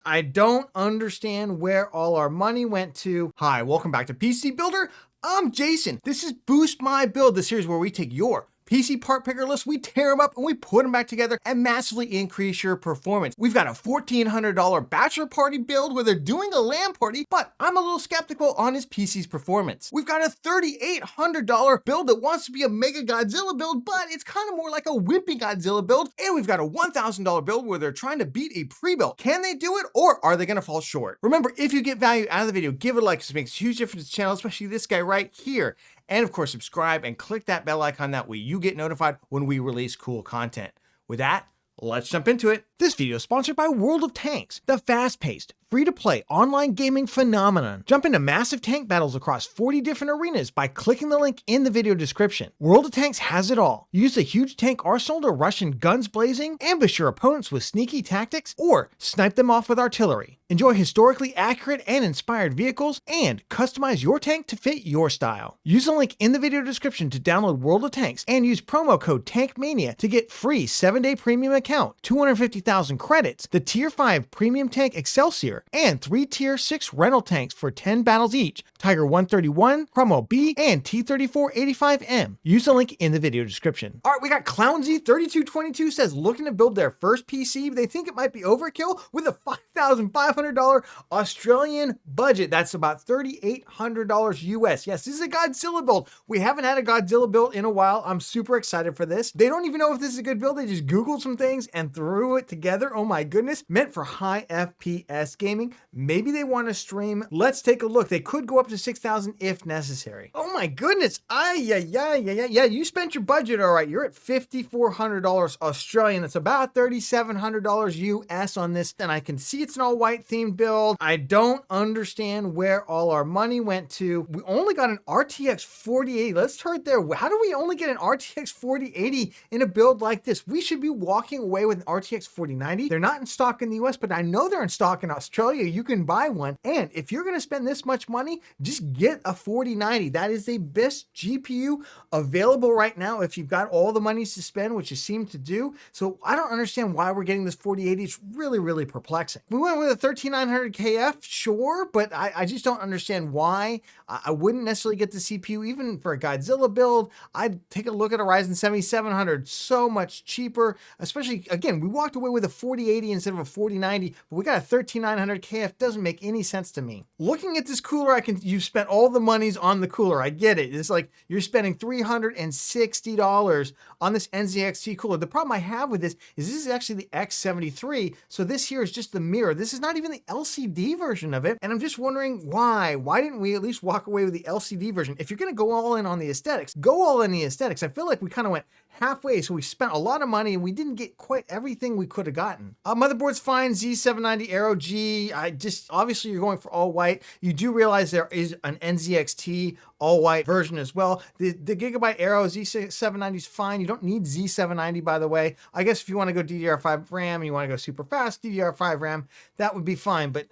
I don't understand where all our money went to. Hi, welcome back to PC Builder. I'm Jason. This is Boost My Build, the series where we take your PC part picker list, we tear them up and we put them back together and massively increase your performance. We've got a $1,400 bachelor party build where they're doing a LAN party, but I'm a little skeptical on his PC's performance. We've got a $3,800 build that wants to be a Mega Godzilla build, but it's kind of more like a wimpy Godzilla build. And we've got a $1,000 build where they're trying to beat a Prebuilt. Can they do it, or are they gonna fall short? Remember, if you get value out of the video, give it a like, because it makes a huge difference to the channel, especially this guy right here. And of course, subscribe and click that bell icon. That way you get notified when we release cool content. With that, let's jump into it. This video is sponsored by World of Tanks, the fast-paced, free-to-play online gaming phenomenon. Jump into massive tank battles across 40 different arenas by clicking the link in the video description. World of Tanks has it all. Use a huge tank arsenal to rush in guns blazing, ambush your opponents with sneaky tactics, or snipe them off with artillery. Enjoy historically accurate and inspired vehicles, and customize your tank to fit your style. Use the link in the video description to download World of Tanks and use promo code TANKMANIA to get free 7-day premium account, 250,000 credits, the Tier 5 premium tank Excelsior, and 3 Tier 6 rental tanks for 10 battles each, Tiger 131, Cromwell B, and T3485M. Use the link in the video description. All right, we got Clownsy3222 says looking to build their first PC, but they think it might be overkill with a $5,500 Australian budget. That's about $3,800 US. Yes, this is a Godzilla build. We haven't had a Godzilla build in a while. I'm super excited for this. They don't even know if this is a good build. They just Googled some things and threw it together. Oh my goodness. Meant for high FPS gaming. Maybe they want to stream. Let's take a look. They could go up to 6,000 if necessary. Oh my goodness. Yeah. You spent your budget all right. You're at $5,400 Australian. That's about $3,700 US on this. And I can see it's an all white themed build. I don't understand where all our money went to. We only got an RTX 4080. Let's start there. How do we only get an RTX 4080 in a build like this? We should be walking away with an RTX 4090. They're not in stock in the US, but I know they're in stock in Australia. You can buy one. And if you're going to spend this much money, just get a 4090. That is the best GPU available right now if you've got all the monies to spend, which you seem to do. So I don't understand why we're getting this 4080. It's really perplexing. We went with a 13900 KF, sure, but I just don't understand why. I wouldn't necessarily get the CPU even for a Godzilla build. I'd take a look at a Ryzen 7700, so much cheaper, especially, again, we walked away with a 4080 instead of a 4090, but we got a 13900 KF. Doesn't make any sense to me. Looking at this cooler, you've spent all the monies on the cooler. I get it. It's like you're spending $360 on this NZXT cooler. The problem I have with this is actually the X73. So this here is just the mirror. This is not even the LCD version of it. And I'm just wondering why. Why didn't we at least walk away with the LCD version? If you're going to go all in on the aesthetics, go all in the aesthetics. I feel like we kind of went halfway, so we spent a lot of money and we didn't get quite everything we could have gotten. Motherboard's fine, Z790 Aero G. Obviously you're going for all white. You do realize there is an NZXT all white version as well. The Gigabyte Aero Z790 is fine. You don't need Z790, by the way. I guess if you want to go DDR5 RAM and you want to go super fast DDR5 RAM, that would be fine. But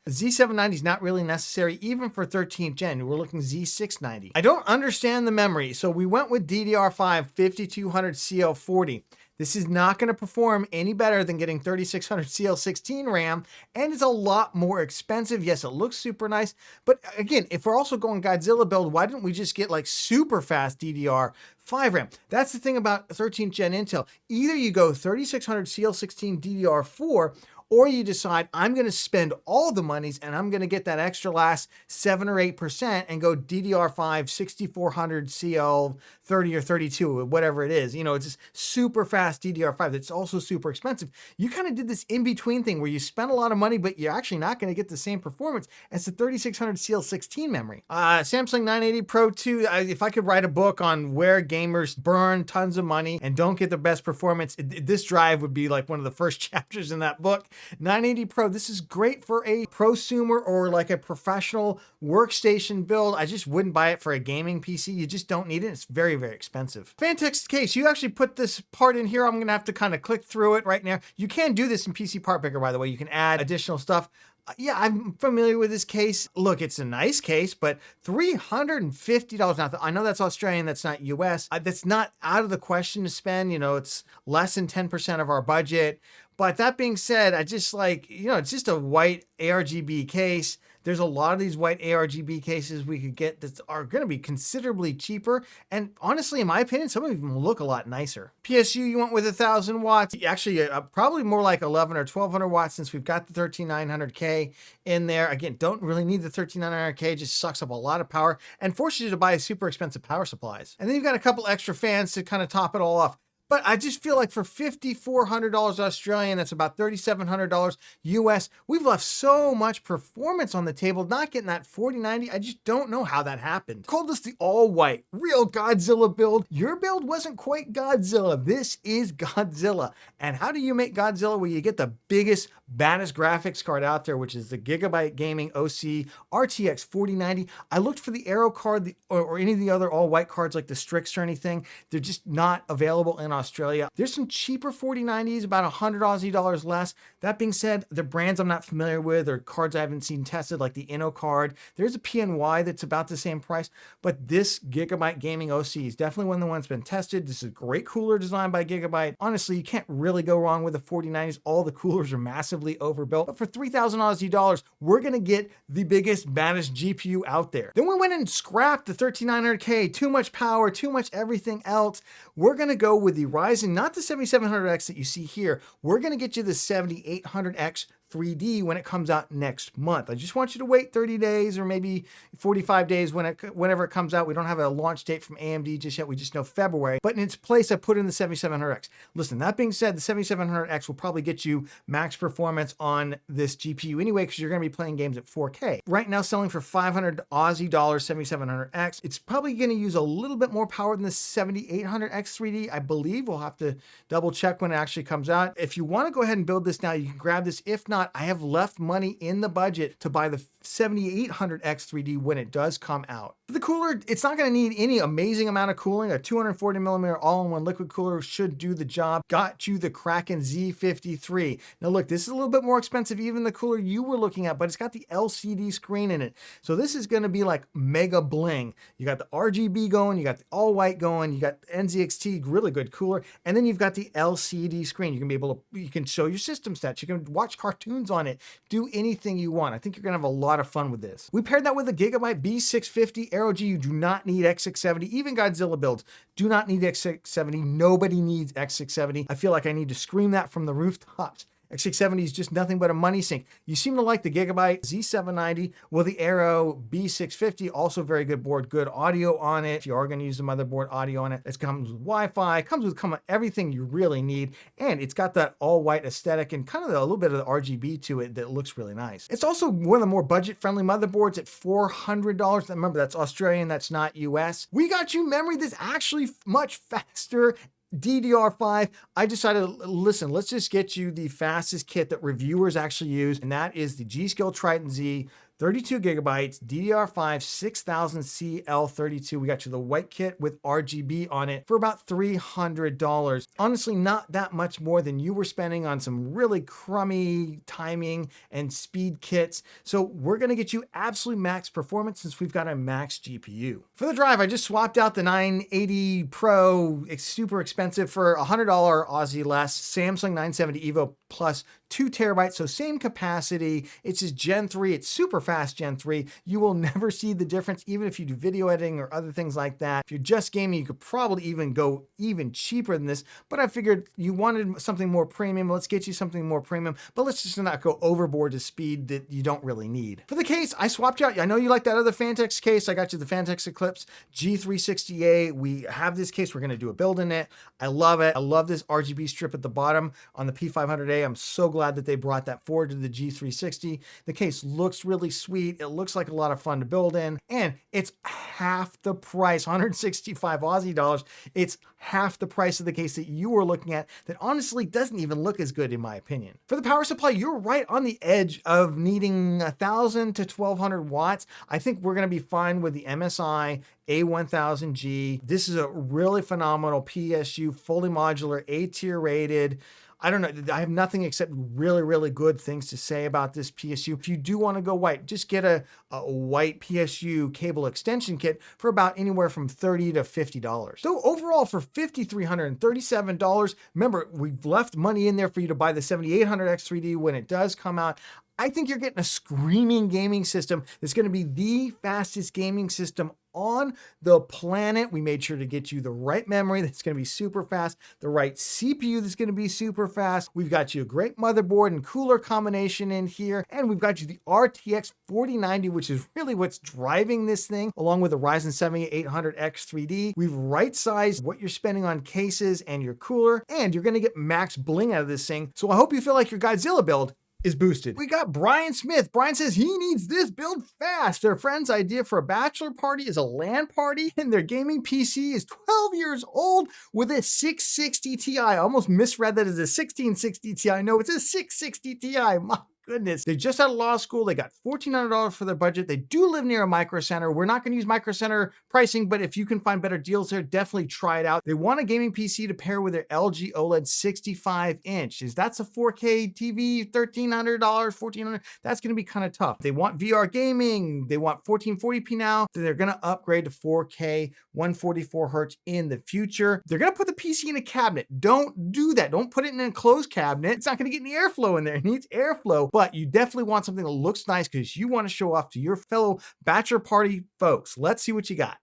Z790 is not really necessary, even for 13th gen. We're looking Z690. I don't understand the memory, so we went with DDR5 5200 CL40. This is not going to perform any better than getting 3600 CL16 RAM, and it's a lot more expensive. Yes, it looks super nice, but again, if we're also going Godzilla build, why didn't we just get like super fast DDR5 RAM? That's the thing about 13th gen Intel. Either you go 3600 CL16 DDR4, or you decide I'm going to spend all the monies and I'm going to get that extra last 7 or 8% and go DDR5 6400 CL 30 or 32, whatever it is. You know, it's just super fast DDR5 that's also super expensive. You kind of did this in-between thing where you spend a lot of money, but you're actually not going to get the same performance as the 3600 CL16 memory. Samsung 980 Pro 2, if I could write a book on where gamers burn tons of money and don't get the best performance, this drive would be like one of the first chapters in that book. 980 Pro, this is great for a prosumer or like a professional workstation build. I just wouldn't buy it for a gaming PC. You just don't need it. It's very expensive. Fantex case, you actually put this part in here. I'm gonna have to kind of click through it right now. You can do this in PC Part Picker, by the way. You can add additional stuff. Yeah, I'm familiar with this case. Look, it's a nice case, but $350. Now, I know that's Australian, that's not US. That's not out of the question to spend. You know, it's less than 10% of our budget. But that being said, I just like, it's just a white ARGB case. There's a lot of these white ARGB cases we could get that are going to be considerably cheaper. And honestly, in my opinion, some of them look a lot nicer. PSU, you went with 1,000 watts. Actually, probably more like 11 or 1,200 watts since we've got the 13900K in there. Again, don't really need the 13900K, just sucks up a lot of power and forces you to buy super expensive power supplies. And then you've got a couple extra fans to kind of top it all off. But I just feel like for $5,400 Australian, that's about $3,700 US, we've left so much performance on the table, not getting that 4090. I just don't know how that happened. Called this the all-white, real Godzilla build. Your build wasn't quite Godzilla. This is Godzilla. And how do you make Godzilla? Well, you get the biggest, baddest graphics card out there, which is the Gigabyte Gaming OC RTX 4090. I looked for the AIO card or any of the other all-white cards like the Strix or anything. They're just not available in Australia. There's some cheaper 4090s, about 100 Aussie dollars less. That being said, the brands I'm not familiar with or cards I haven't seen tested, like the Inno card. There's a PNY that's about the same price, but this Gigabyte Gaming OC is definitely one of the ones that's been tested. This is a great cooler designed by Gigabyte. Honestly, you can't really go wrong with the 4090s. All the coolers are massively overbuilt, but for 3,000 Aussie dollars, we're gonna get the biggest, baddest GPU out there. Then we went and scrapped the 13900K, too much power, too much everything else. We're gonna go with the Ryzen, not the 7700X that you see here. We're gonna get you the 7800X 3D when it comes out next month. I just want you to wait 30 days or maybe 45 days whenever it comes out. We don't have a launch date from AMD just yet. We just know February. But in its place, I put in the 7700X. Listen, that being said, the 7700X will probably get you max performance on this GPU anyway, because you're going to be playing games at 4K. Right now, selling for 500 Aussie dollars, 7700X. It's probably going to use a little bit more power than the 7800X 3D, I believe. We'll have to double check when it actually comes out. If you want to go ahead and build this now, you can grab this. If not, I have left money in the budget to buy the 7800X 3D when it does come out. For the cooler, it's not going to need any amazing amount of cooling. A 240 millimeter all-in-one liquid cooler should do the job. Got you the Kraken Z53. Now look, this is a little bit more expensive even the cooler you were looking at, but it's got the LCD screen in it. So this is going to be like mega bling. You got the RGB going, you got the all-white going, you got NZXT, really good cooler, and then you've got the LCD screen. You can be able to, you can show your system stats, you can watch cartoons on it, do anything you want. I think you're gonna have a lot of fun with this. We paired that with a Gigabyte B650 ROG. You do not need X670. Even Godzilla builds do not need X670. Nobody needs X670. I feel like I need to scream that from the rooftops. X670 is just nothing but a money sink. You seem to like the Gigabyte Z790 with the AIO B650, also very good board, good audio on it. If you are going to use the motherboard audio on it, it comes with Wi-Fi, comes with everything you really need, and it's got that all-white aesthetic and kind of a little bit of the RGB to it that looks really nice. It's also one of the more budget-friendly motherboards at $400. Remember, that's Australian, that's not US. We got you memory that's actually much faster. DDR5, I decided, listen, let's just get you the fastest kit that reviewers actually use, and that is the G.Skill Triton Z, 32 gigabytes, DDR5, 6000 CL32. We got you the white kit with RGB on it for about $300. Honestly, not that much more than you were spending on some really crummy timing and speed kits. So we're gonna get you absolute max performance since we've got a max GPU. For the drive, I just swapped out the 980 Pro, it's super expensive, for $100 Aussie less, Samsung 970 EVO Plus, 2 terabytes, so same capacity. It's just Gen 3, it's super fast Gen 3. You will never see the difference, even if you do video editing or other things like that. If you're just gaming, you could probably even go even cheaper than this, but I figured you wanted something more premium. Let's get you something more premium, but let's just not go overboard to speed that you don't really need. For the case, I swapped out, I know you like that other Fantex case. I got you the Fantex Eclipse G360A. We have this case, we're gonna do a build in it. I love it. I love this RGB strip at the bottom on the P500A. I'm so glad that they brought that forward to the G360. The case looks really sweet. It looks like a lot of fun to build in, and it's half the price, 165 Aussie dollars. It's half the price of the case that you were looking at that honestly doesn't even look as good in my opinion. For the power supply, you're right on the edge of needing 1,000 to 1,200 watts. I think we're gonna be fine with the MSI A1000G. This is a really phenomenal PSU, fully modular, A-tier rated. I don't know. I have nothing except really, really good things to say about this PSU. If you do want to go white, just get a white PSU cable extension kit for about anywhere from $30 to $50. So overall for $5,337, remember, we've left money in there for you to buy the 7800X3D when it does come out. I think you're getting a screaming gaming system that's going to be the fastest gaming system on the planet. We made sure to get you the right memory that's going to be super fast, the right CPU that's going to be super fast. We've got you a great motherboard and cooler combination in here, and we've got you the RTX 4090, which is really what's driving this thing, along with the Ryzen 7800X3D. We've right-sized what you're spending on cases and your cooler, and you're going to get max bling out of this thing. So I hope you feel like your Godzilla build is boosted. We got Brian Smith. Brian says he needs this build fast. Their friend's idea for a bachelor party is a LAN party, and their gaming PC is 12 years old with a 660 Ti. I almost misread that as a 1660 Ti. No, it's a 660 Ti. My goodness. They just out of law school. They got $1,400 for their budget. They do live near a Micro Center. We're not going to use Micro Center pricing, but if you can find better deals there, definitely try it out. They want a gaming PC to pair with their LG OLED 65-inch. That's a 4K TV, $1,300, $1,400. That's going to be kind of tough. They want VR gaming. They want 1440p now. They're going to upgrade to 4K, 144 hertz in the future. They're going to put the PC in a cabinet. Don't do that. Don't put it in a closed cabinet. It's not going to get any airflow in there. It needs airflow. But you definitely want something that looks nice because you want to show off to your fellow bachelor party folks. Let's see what you got.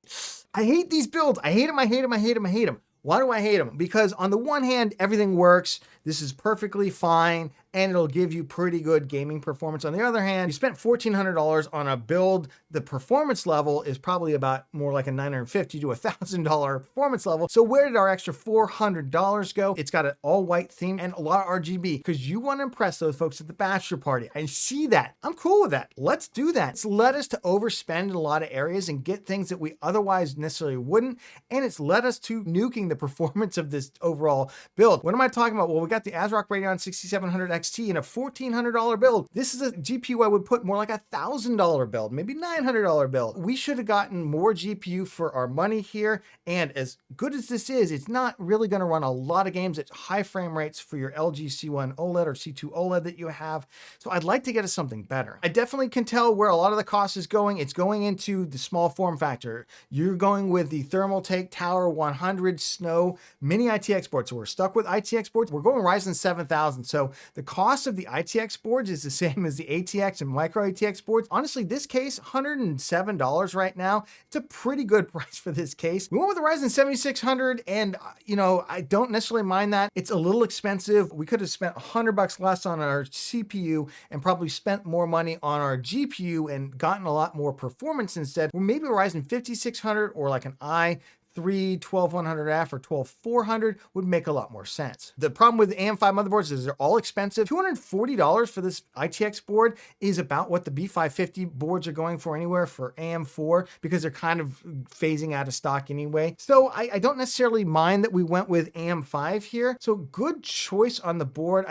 I hate these builds. I hate them. I hate them. I hate them. I hate them. Why do I hate them? Because on the one hand, everything works. This is perfectly fine, and it'll give you pretty good gaming performance. On the other hand, you spent $1,400 on a build. The performance level is probably about more like a $950 to $1,000 performance level. So where did our extra $400 go? It's got an all-white theme and a lot of RGB because you want to impress those folks at the bachelor party. I see that. I'm cool with that. Let's do that. It's led us to overspend in a lot of areas and get things that we otherwise necessarily wouldn't, and it's led us to nuking the performance of this overall build. What am I talking about? Well, we got the ASRock Radeon 6700 XT in a $1,400 build. This is a GPU I would put more like a $1,000 build, maybe $900 build. We should have gotten more GPU for our money here, and as good as this is, it's not really going to run a lot of games at high frame rates for your LG C1 OLED or C2 OLED that you have. So I'd like to get us something better. I definitely can tell where a lot of the cost is going. It's going into the small form factor. You're going with the Thermaltake Tower 100 Snow mini ITX board. So we're stuck with ITX boards. We're going Ryzen 7000. So the cost of the ITX boards is the same as the ATX and micro ATX boards. Honestly, this case, $107 right now. It's a pretty good price for this case. We went with the Ryzen 7600, and I don't necessarily mind that. It's a little expensive. We could have spent $100 less on our CPU and probably spent more money on our GPU and gotten a lot more performance instead. Or maybe a Ryzen 5600 or like an i3-12100F or 12400 would make a lot more sense. The problem with AM5 motherboards is they're all expensive. $240 for this ITX board is about what the B550 boards are going for anywhere for AM4 because they're kind of phasing out of stock anyway. So I don't necessarily mind that we went with AM5 here. So good choice on the board.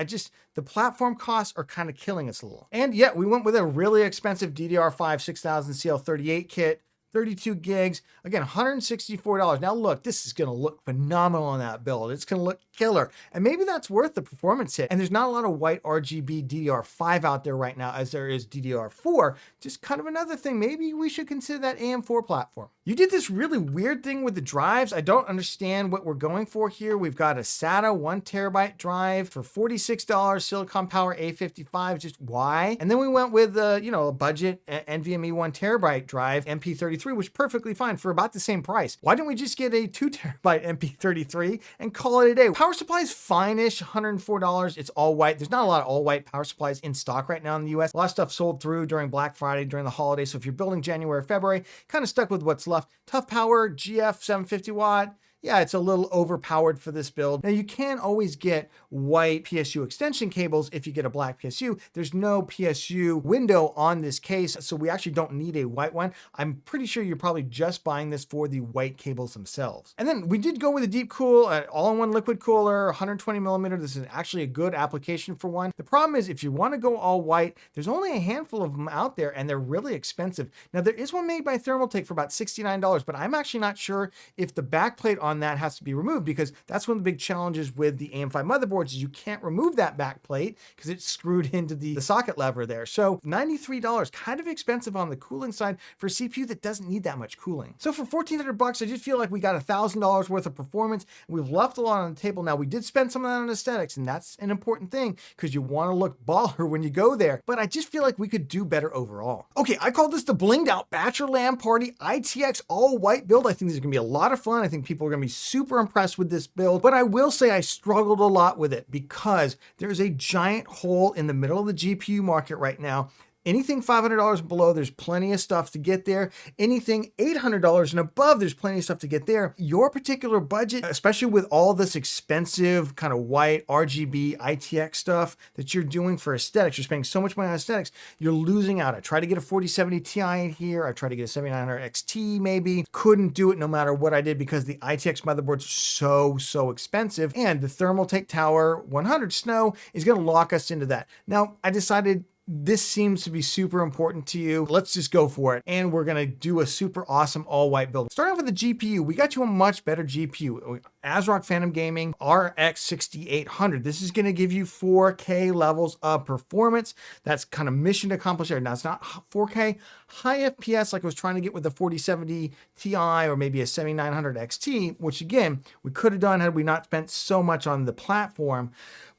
The platform costs are kind of killing us a little. And yet we went with a really expensive DDR5 6000 CL38 kit. 32 gigs, again, $164. Now look, this is gonna look phenomenal on that build. It's gonna look killer. And maybe that's worth the performance hit. And there's not a lot of white RGB DDR5 out there right now as there is DDR4. Just kind of another thing, maybe we should consider that AM4 platform. You did this really weird thing with the drives. I don't understand what we're going for here. We've got a SATA 1TB drive for $46, Silicon Power A55, just why? And then we went with a budget NVMe 1TB drive, MP33, which is perfectly fine for about the same price. Why didn't we just get a 2TB MP33 and call it a day? Power supply is fine-ish, $104. It's all white. There's not a lot of all white power supplies in stock right now in the US. A lot of stuff sold through during Black Friday, during the holidays. So if you're building January, February, kind of stuck with what's left. Tough Power, GF 750 watt. Yeah, it's a little overpowered for this build. Now you can always get white PSU extension cables if you get a black PSU. There's no PSU window on this case, so we actually don't need a white one. I'm pretty sure you're probably just buying this for the white cables themselves. And then we did go with a deep cool, all-in-one liquid cooler, 120 millimeter. This is actually a good application for one. The problem is if you want to go all white, there's only a handful of them out there and they're really expensive. Now there is one made by Thermaltake for about $69, but I'm actually not sure if the backplate on on that has to be removed, because that's one of the big challenges with the AM5 motherboards is you can't remove that back plate because it's screwed into the socket lever there. So $93, kind of expensive on the cooling side for a CPU that doesn't need that much cooling. So for $1,400, I just feel like we got $1,000 worth of performance. We've left a lot on the table. Now, we did spend some of that on aesthetics, and that's an important thing because you want to look baller when you go there. But I just feel like we could do better overall. Okay, I call this the blinged out Bachelor LAN Party ITX all white build. I think these are gonna be a lot of fun. I think people are gonna be super impressed with this build, but I will say I struggled a lot with it because there's a giant hole in the middle of the GPU market right now. Anything $500 and below, there's plenty of stuff to get there. Anything $800 and above, there's plenty of stuff to get there. Your particular budget, especially with all this expensive kind of white RGB ITX stuff that you're doing for aesthetics, you're spending so much money on aesthetics, you're losing out. I tried to get a 4070 Ti in here. I tried to get a 7900 XT maybe. Couldn't do it no matter what I did because the ITX motherboard's so expensive. And the Thermaltake Tower 100 Snow is gonna lock us into that. Now, I decided this seems to be super important to you. Let's just go for it. And we're gonna do a super awesome all white build. Starting off with the GPU, we got you a much better GPU. ASRock Phantom Gaming RX 6800. This is gonna give you 4K levels of performance. That's kind of mission accomplished there. Now it's not 4K high FPS like I was trying to get with the 4070 Ti or maybe a 7900 XT, which again, we could have done had we not spent so much on the platform.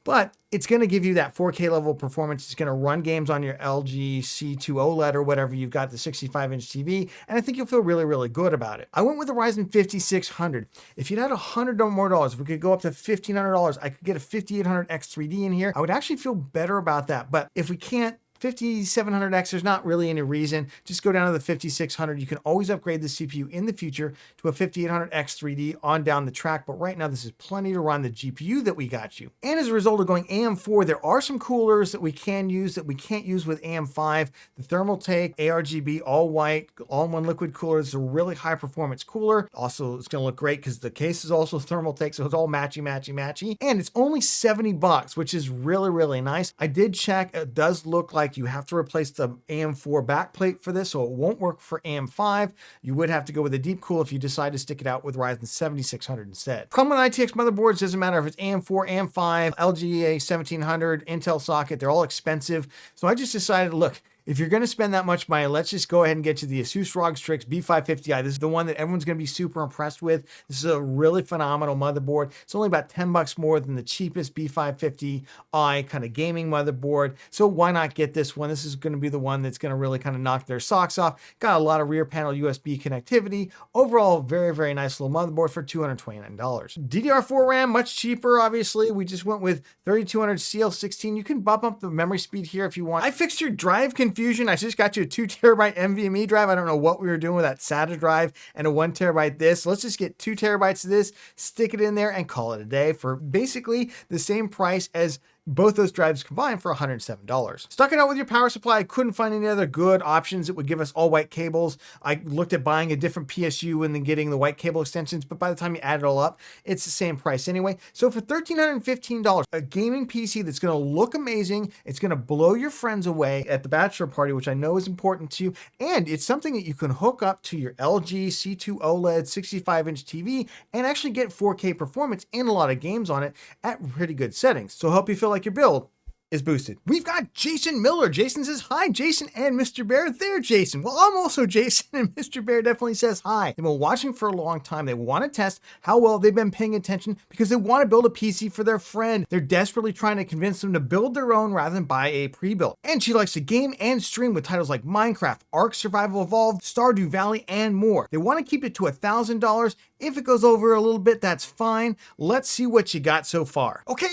But it's going to give you that 4K level performance. It's going to run games on your LG C2 OLED or whatever you've got, the 65-inch TV, and I think you'll feel really good about it. I went with the Ryzen 5600. If you'd had $100 or more, if we could go up to $1,500, I could get a 5800X 3D in here. I would actually feel better about that. But if we can't, 5700X, there's not really any reason. Just go down to the 5600. You can always upgrade the CPU in the future to a 5800X 3D on down the track, but right now this is plenty to run the GPU that we got you. And as a result of going AM4, there are some coolers that we can use that we can't use with AM5. The Thermaltake ARGB all white, all-in-one liquid cooler is a really high performance cooler. Also, it's gonna look great because the case is also Thermaltake, so it's all matchy. And it's only $70, which is really nice. I did check, it does look like you have to replace the AM4 backplate for this, so it won't work for AM5. You would have to go with a deep cool if you decide to stick it out with Ryzen 7600 instead. Problem with ITX motherboards, doesn't matter if it's AM4, AM5, LGA 1700, Intel socket, they're all expensive. So I just decided, look, if you're going to spend that much money, let's just go ahead and get you the Asus ROG Strix B550i. This is the one that everyone's going to be super impressed with. This is a really phenomenal motherboard. It's only about $10 more than the cheapest B550i kind of gaming motherboard. So why not get this one? This is going to be the one that's going to really kind of knock their socks off. Got a lot of rear panel USB connectivity. Overall, very nice little motherboard for $229. DDR4 RAM, much cheaper, obviously. We just went with 3200 CL16. You can bump up the memory speed here if you want. I fixed your drive confusion. I just got you a 2 terabyte NVMe drive. I don't know what we were doing with that SATA drive and a 1 terabyte this. Let's just get 2 terabytes of this, stick it in there and call it a day for basically the same price as both those drives combined for $107. Stuck it out with your power supply. I couldn't find any other good options that would give us all white cables. I looked at buying a different PSU and then getting the white cable extensions, but by the time you add it all up, it's the same price anyway. So for $1,315, a gaming PC that's gonna look amazing, it's gonna blow your friends away at the bachelor party, which I know is important to you, and it's something that you can hook up to your LG C2 OLED 65-inch TV and actually get 4K performance and a lot of games on it at pretty good settings. So help you feel like your build is boosted. We've got Jason Miller. Jason says, hi, Jason and Mr. Bear. There, Jason. Well, I'm also Jason, and Mr. Bear definitely says hi. They've been watching for a long time. They want to test how well they've been paying attention because they want to build a PC for their friend. They're desperately trying to convince them to build their own rather than buy a pre-built. And she likes to game and stream with titles like Minecraft, Ark Survival Evolved, Stardew Valley, and more. They want to keep it to $1,000. If it goes over a little bit, that's fine. Let's see what you got so far. Okay,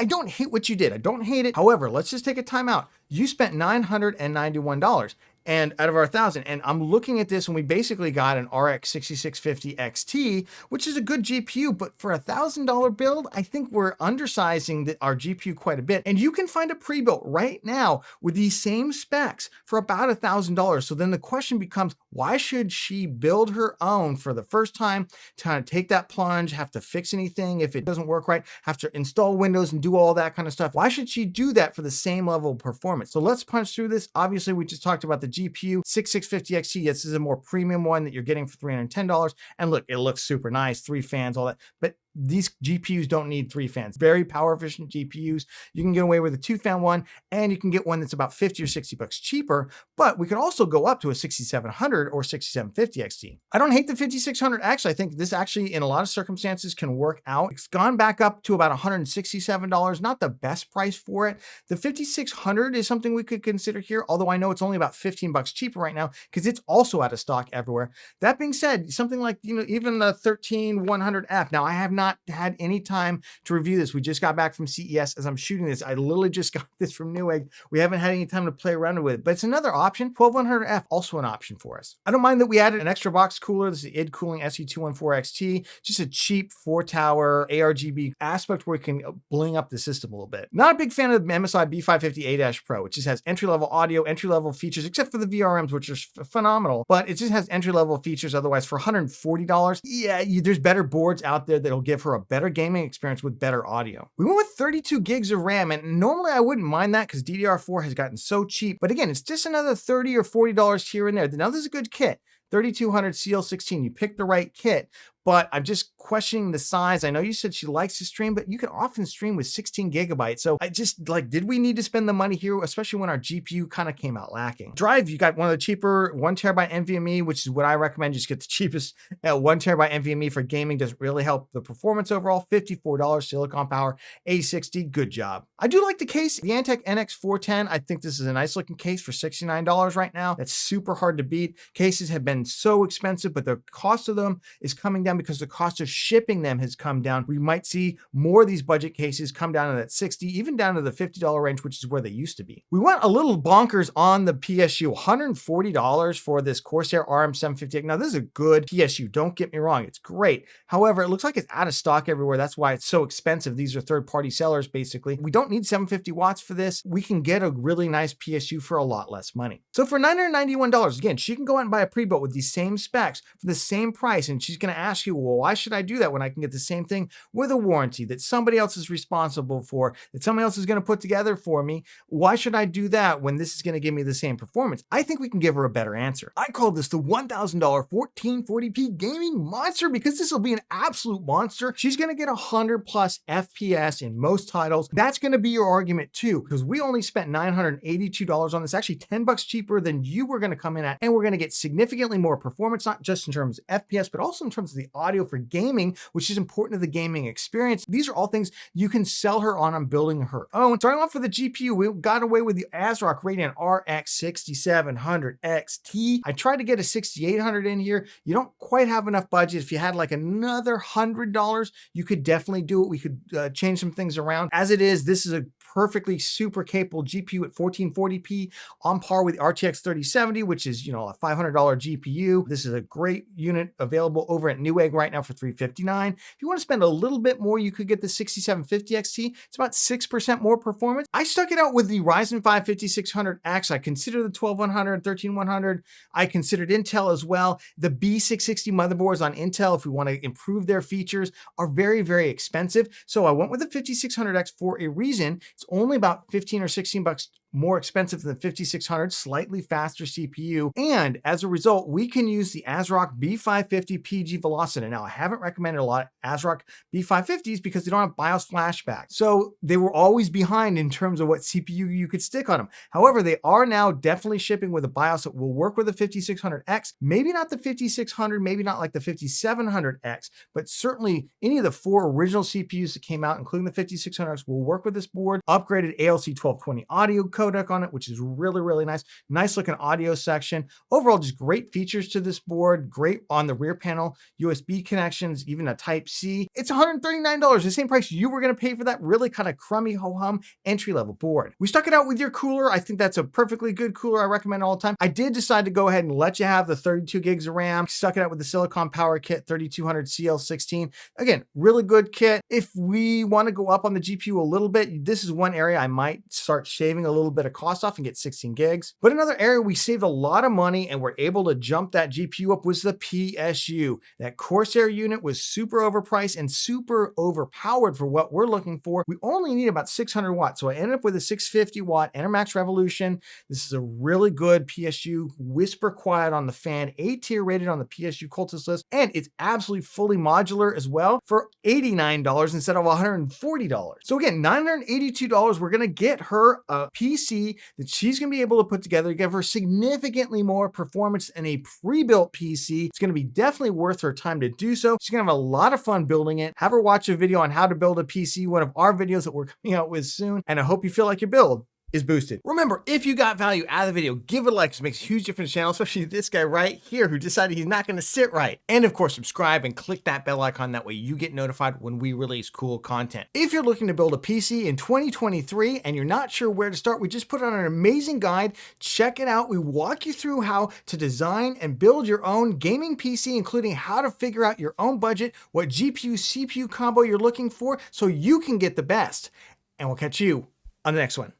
I don't hate what you did. I don't hate it. However, let's just take a time out. You spent $991 and out of our 1,000, and I'm looking at this and we basically got an RX 6650 XT, which is a good GPU, but for a $1,000 build, I think we're undersizing our GPU quite a bit. And you can find a pre-built right now with these same specs for about $1,000. So then the question becomes, why should she build her own for the first time, to kind of take that plunge, have to fix anything if it doesn't work right, have to install Windows and do all that kind of stuff? Why should she do that for the same level of performance? So let's punch through this. Obviously, we just talked about the GPU, 6650 XT. This is a more premium one that you're getting for $310. And look, it looks super nice, 3 fans, all that. But these GPUs don't need 3 fans. Very power efficient GPUs. You can get away with a 2-fan one, and you can get one that's about 50 or 60 bucks cheaper, but we could also go up to a 6700 or 6750 XT. I don't hate the 5600X. I think this actually, in a lot of circumstances, can work out. It's gone back up to about $167, not the best price for it. The 5600 is something we could consider here, although I know it's only about 15 bucks cheaper right now because it's also out of stock everywhere. That being said, something like, even the 13100F. Now, I have not had any time to review this. We just got back from CES as I'm shooting this. I literally just got this from Newegg. We haven't had any time to play around with it, but it's another option. 12100F, also an option for us. I don't mind that we added an extra box cooler. This is the id Cooling SE214XT, just a cheap 4-tower ARGB aspect where we can bling up the system a little bit. Not a big fan of the MSI B550 A Pro. It just has entry-level audio, entry-level features, except for the VRMs, which are phenomenal, but it just has entry-level features. Otherwise, for $140, yeah, there's better boards out there that'll give her a better gaming experience with better audio. We went with 32 gigs of RAM, and normally I wouldn't mind that because DDR4 has gotten so cheap, but again, it's just another $30 or $40 here and there. Now, this is a good kit. 3200 CL16, you picked the right kit, but I'm just questioning the size. I know you said she likes to stream, but you can often stream with 16 gigabytes. So I just did we need to spend the money here, especially when our GPU kind of came out lacking? Drive, you got one of the cheaper 1 terabyte NVMe, which is what I recommend. Just get the cheapest 1 terabyte NVMe for gaming. Does really help the performance overall. $54 silicon power, A60, good job. I do like the case, the Antec NX410. I think this is a nice looking case for $69 right now. That's super hard to beat. Cases have been so expensive, but the cost of them is coming down because the cost of shipping them has come down. We might see more of these budget cases come down to that 60, even down to the $50 range, which is where they used to be. We went a little bonkers on the PSU, $140 for this Corsair RM750X. Now, this is a good PSU. Don't get me wrong. It's great. However, it looks like it's out of stock everywhere. That's why it's so expensive. These are third-party sellers, basically. We don't need 750 watts for this. We can get a really nice PSU for a lot less money. So for $991, again, she can go out and buy a pre-built with these same specs for the same price, and she's going to ask you, well, why should I do that when I can get the same thing with a warranty that somebody else is responsible for, that somebody else is going to put together for me? Why should I do that when this is going to give me the same performance? I think we can give her a better answer. I call this the $1,000 1440p gaming monster because this will be an absolute monster. She's going to get 100 plus FPS in most titles. That's going to be your argument too, because we only spent $982 on this, actually 10 bucks cheaper than you were going to come in at, and we're going to get significantly more performance, not just in terms of FPS, but also in terms of the audio for gaming, which is important to the gaming experience. These are all things you can sell her on building her own. Starting off with the GPU, we got away with the ASRock Radeon RX 6700 XT. I tried to get a 6800 in here. You don't quite have enough budget. If you had like another $100, you could definitely do it. We could change some things around. As it is, this is a perfectly super capable GPU at 1440p on par with the RTX 3070, which is, a $500 GPU. This is a great unit available over at Newegg right now for $359. If you want to spend a little bit more, you could get the 6750 XT. It's about 6% more performance. I stuck it out with the Ryzen 5 5600X. I consider the 12100, 13100. I considered Intel as well. The B660 motherboards on Intel, if we want to improve their features, are very, very expensive. So I went with the 5600X for a reason. It's only about 15 or 16 bucks more expensive than the 5600, slightly faster CPU. And as a result, we can use the ASRock B550 PG Velocity. Now, I haven't recommended a lot of ASRock B550s because they don't have BIOS flashback. So they were always behind in terms of what CPU you could stick on them. However, they are now definitely shipping with a BIOS that will work with the 5600X. Maybe not the 5600, maybe not like the 5700X, but certainly any of the 4 original CPUs that came out, including the 5600X, will work with this board. Upgraded ALC 1220 audio codec on it, which is really, really nice. Nice looking audio section. Overall, just great features to this board. Great on the rear panel, USB connections, even a Type-C. It's $139, the same price you were going to pay for that really kind of crummy ho-hum entry-level board. We stuck it out with your cooler. I think that's a perfectly good cooler. I recommend all the time. I did decide to go ahead and let you have the 32 gigs of RAM. Stuck it out with the Silicon Power Kit 3200 CL16. Again, really good kit. If we want to go up on the GPU a little bit, this is one area I might start shaving a little little bit of cost off and get 16 gigs. But another area we saved a lot of money and were able to jump that GPU up was the PSU. That Corsair unit was super overpriced and super overpowered for what we're looking for. We only need about 600 watts. So I ended up with a 650 watt Enermax Revolution. This is a really good PSU, whisper quiet on the fan, A tier rated on the PSU Cultist list, and it's absolutely fully modular as well for $89 instead of $140. So again, $982, we're gonna get her a PC that she's gonna be able to put together, give her significantly more performance than a pre-built PC. It's gonna be definitely worth her time to do so. She's gonna have a lot of fun building it. Have her watch a video on how to build a PC, one of our videos that we're coming out with soon, and I hope you feel like your build is boosted. Remember, if you got value out of the video, give it a like. It makes a huge difference to the channel, especially this guy right here who decided he's not gonna sit right. And of course, subscribe and click that bell icon. That way you get notified when we release cool content. If you're looking to build a PC in 2023 and you're not sure where to start, we just put on an amazing guide. Check it out. We walk you through how to design and build your own gaming PC, including how to figure out your own budget, what GPU, CPU combo you're looking for so you can get the best. And we'll catch you on the next one.